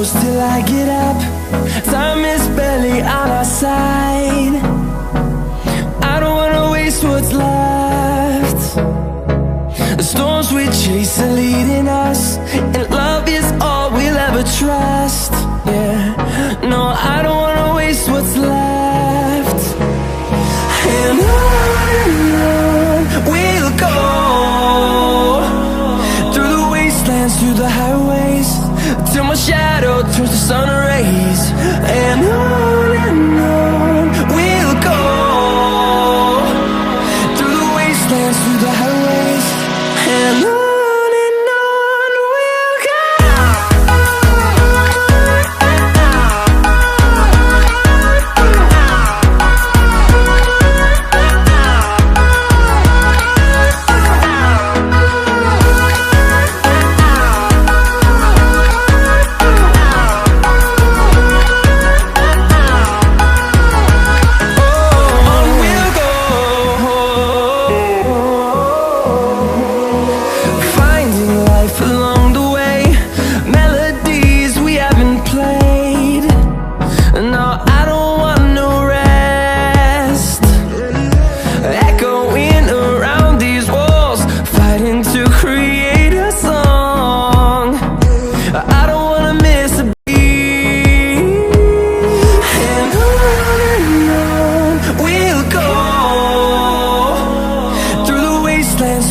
close till I get up. Time is barely on our side. I don't wanna waste what's left. The storms we chase are leading us, and love is all we'll ever trust. Yeah, no, I don't wanna waste what's left. And on we'll go, through the wastelands, through the highways, till my shadow turns to sun rays. And on we'll go, through the wastelands, through the highways, and on.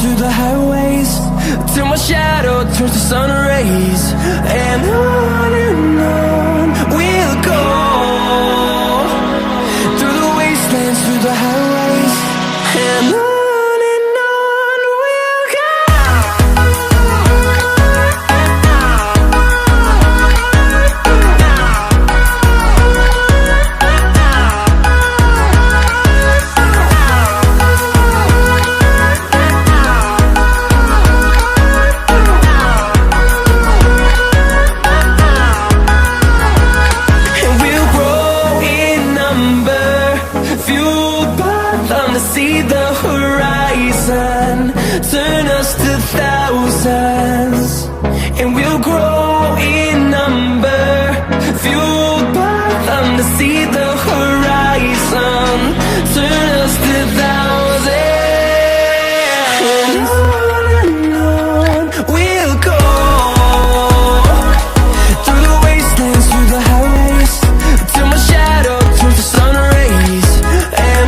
Through the highways, till my shadow turns to sun rays. And on we'll go, through the wastelands, through the highways, and on. See the horizon, turn us to thousands, and we'll grow in number, fueled by them. To see the horizon, turn us to thousands, and on we'll go, through the wastelands, through the highways, till my shadow turns to sun rays. And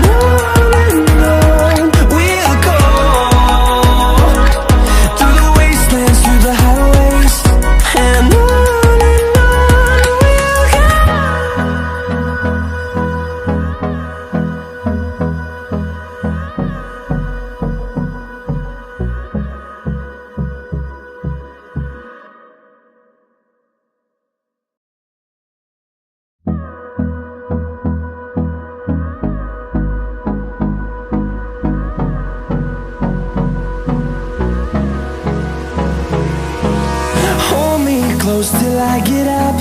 close till I get up.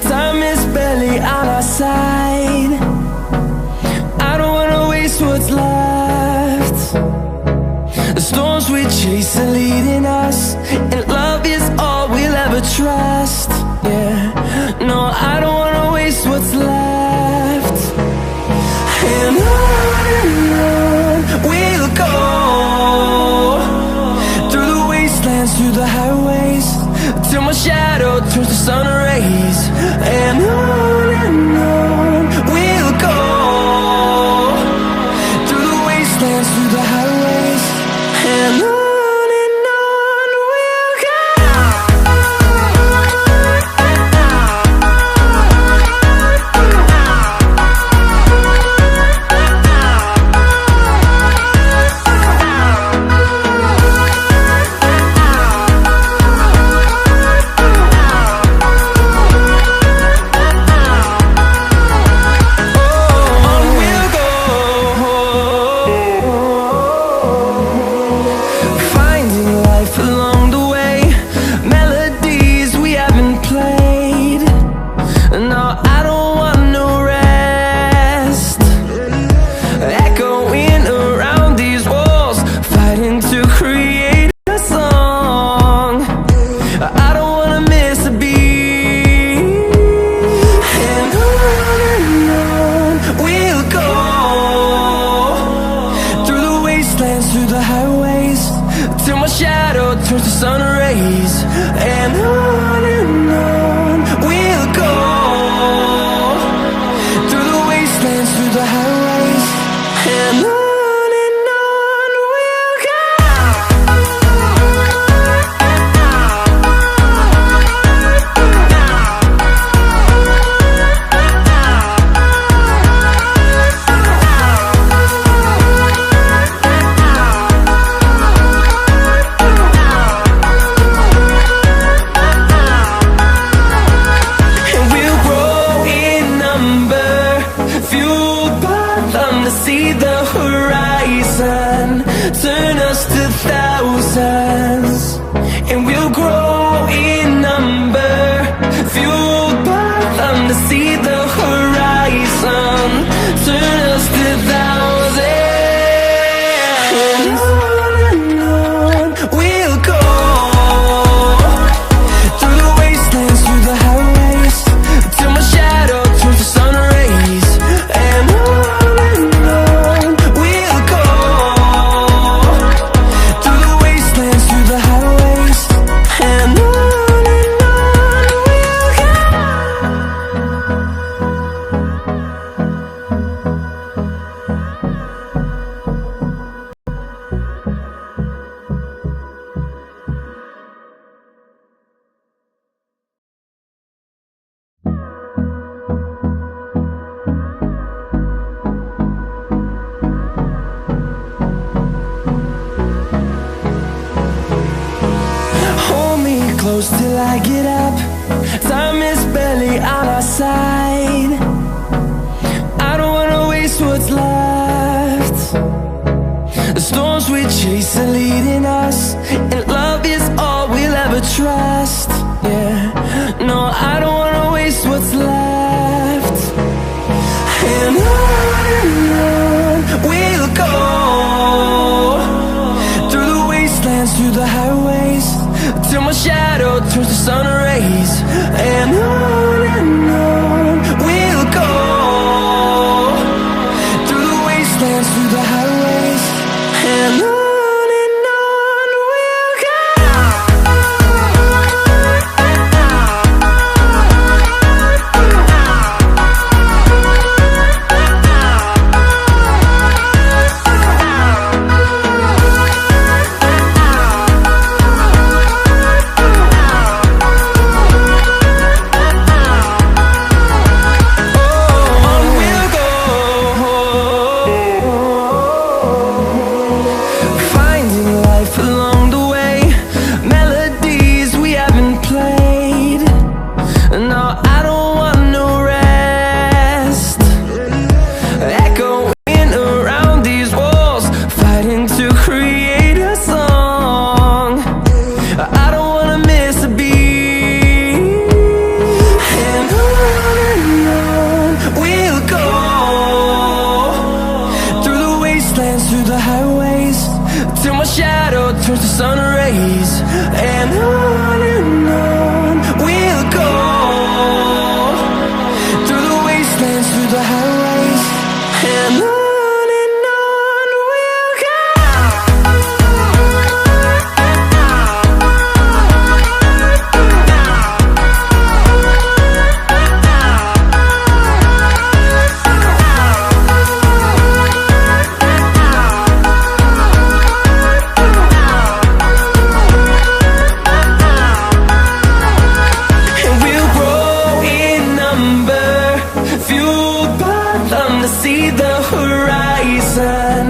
Time is barely on our side. I don't wanna waste what's left. The storms we chase are leading us, and love is all we'll ever trust. Yeah, no, I don't wanna waste what's left. And on we'll go, through the wastelands, through the highways, till my shadow turns to sun rays. And on we'll go, through the wastelands, through the highways, and on. We'll go. sun rays. And on we'll go, through the wastelands, through the highways. And on we'll go. See the horizon, turn us to thousands, and we'll grow in number, fueled by them. To see the horizon, turn us to thousands, and on we'll go, through the wastelands, through the highways, till my shadow turns to sun rays. And close till I get up. Time is barely on our side. I don't wanna waste what's left. The storms we chase are leading us, and love is all we'll ever trust. Yeah, no, I don't wanna waste what's left. And on we'll go, through the wastelands, through the highways, till my shadow turns to sun rays. And on we'll go, through the wastelands, through the highways. And on we'll go. Through the highways, till my shadow turns to sun rays. And on we'll go, through the wastelands, through the highways. And on we'll go. See the horizon,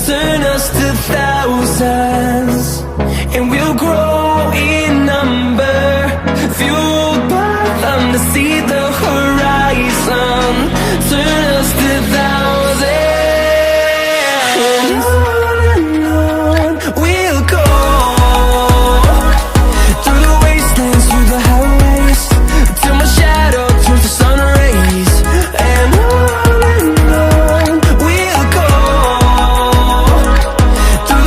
turn us to thousands, and we'll grow in number, fueled by them. To see the horizon, turn us to thousands, and on we'll go, through the wastelands, through the highways, till my shadow turns to sun rays. And on we'll go, through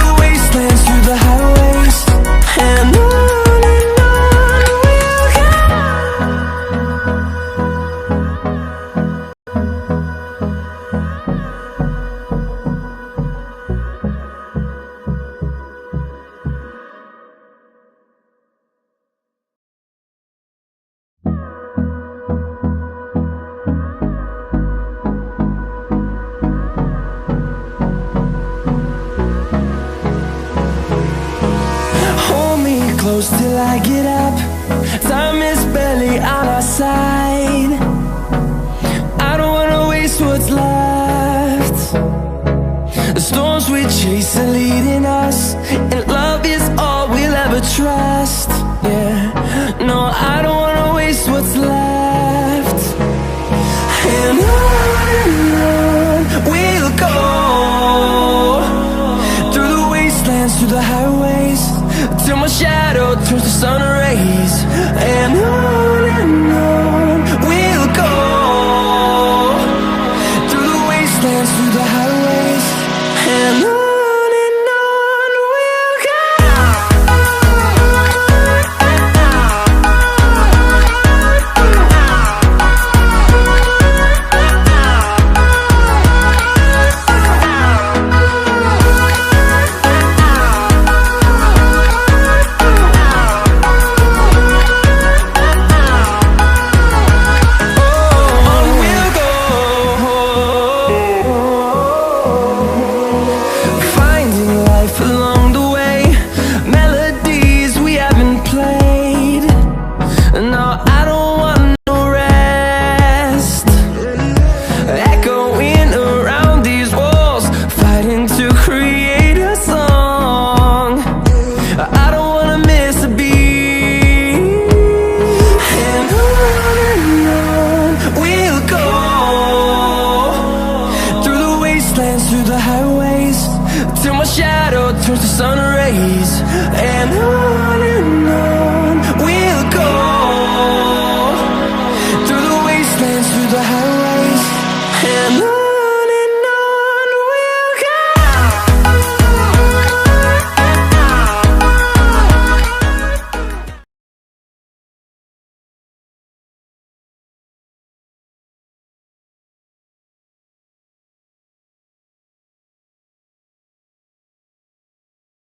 close till I get up. Time is barely on our side. I don't wanna waste what's left. The storms we chase are leading us, and love is all we'll ever trust.